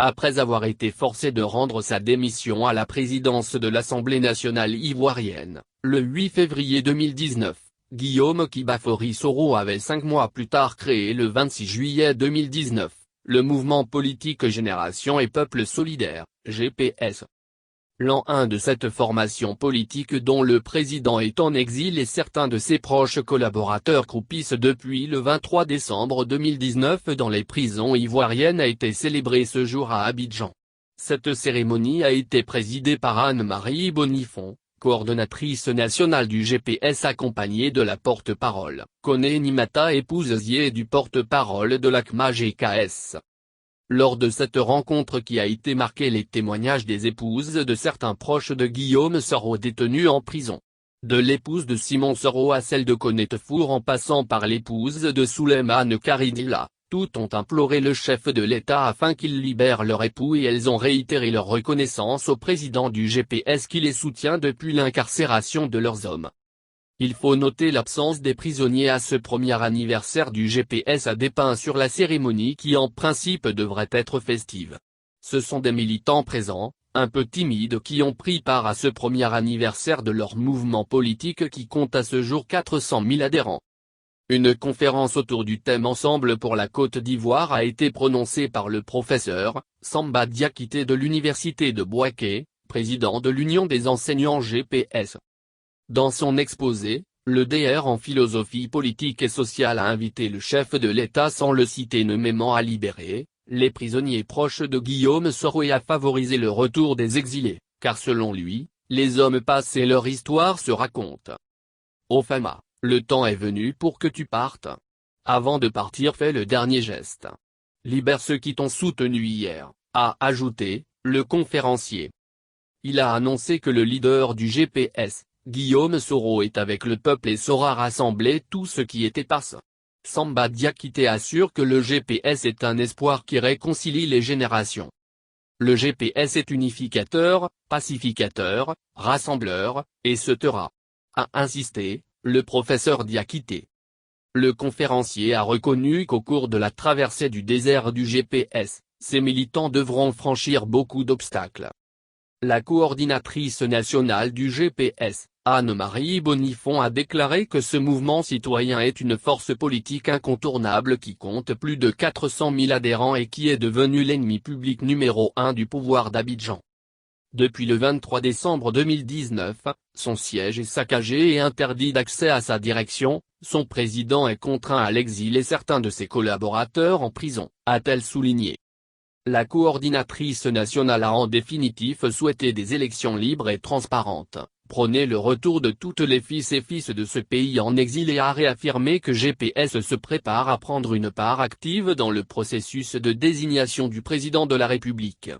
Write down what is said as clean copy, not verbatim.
Après avoir été forcé de rendre sa démission à la présidence de l'Assemblée nationale ivoirienne, le 8 février 2019, Guillaume Kibafori Soro avait 5 mois plus tard créé le 26 juillet 2019, le mouvement politique Génération et Peuple Solidaire, GPS. L'an 1 de cette formation politique dont le président est en exil et certains de ses proches collaborateurs croupissent depuis le 23 décembre 2019 dans les prisons ivoiriennes a été célébré ce jour à Abidjan. Cette cérémonie a été présidée par Anne-Marie Bonnifon, coordonnatrice nationale du GPS accompagnée de la porte-parole, Koné Nimata épouse et du porte-parole de l'ACMA GKS. Lors de cette rencontre qui a été marquée les témoignages des épouses de certains proches de Guillaume Soro détenus en prison. De l'épouse de Simon Soro à celle de Koné Tefour en passant par l'épouse de Souleymane Karidila, toutes ont imploré le chef de l'État afin qu'il libère leur époux et elles ont réitéré leur reconnaissance au président du GPS qui les soutient depuis l'incarcération de leurs hommes. Il faut noter l'absence des prisonniers à ce premier anniversaire du GPS a dépeint sur la cérémonie qui en principe devrait être festive. Ce sont des militants présents, un peu timides qui ont pris part à ce premier anniversaire de leur mouvement politique qui compte à ce jour 400 000 adhérents. Une conférence autour du thème Ensemble pour la Côte d'Ivoire a été prononcée par le professeur Samba Diakité de l'université de Bouaké, président de l'Union des enseignants GPS. Dans son exposé, le DR en philosophie politique et sociale a invité le chef de l'État sans le citer nommément à libérer les prisonniers proches de Guillaume Soro et à favoriser le retour des exilés, car selon lui, les hommes passent et leur histoire se raconte. Ofama, le temps est venu pour que tu partes. Avant de partir fais le dernier geste. Libère ceux qui t'ont soutenu hier, a ajouté le conférencier. Il a annoncé que le leader du GPS, Guillaume Soro est avec le peuple et saura rassembler tout ce qui était passe. Samba Diakité assure que le GPS est un espoir qui réconcilie les générations. Le GPS est unificateur, pacificateur, rassembleur, et se taira. A insisté, le professeur Diakité. Le conférencier a reconnu qu'au cours de la traversée du désert du GPS, ces militants devront franchir beaucoup d'obstacles. La coordinatrice nationale du GPS, Anne-Marie Bonnifon a déclaré que ce mouvement citoyen est une force politique incontournable qui compte plus de 400 000 adhérents et qui est devenu l'ennemi public numéro 1 du pouvoir d'Abidjan. Depuis le 23 décembre 2019, son siège est saccagé et interdit d'accès à sa direction, son président est contraint à l'exil et certains de ses collaborateurs en prison, a-t-elle souligné. La coordinatrice nationale a en définitive souhaité des élections libres et transparentes, prôné le retour de toutes les filles et fils de ce pays en exil et a réaffirmé que GPS se prépare à prendre une part active dans le processus de désignation du président de la République.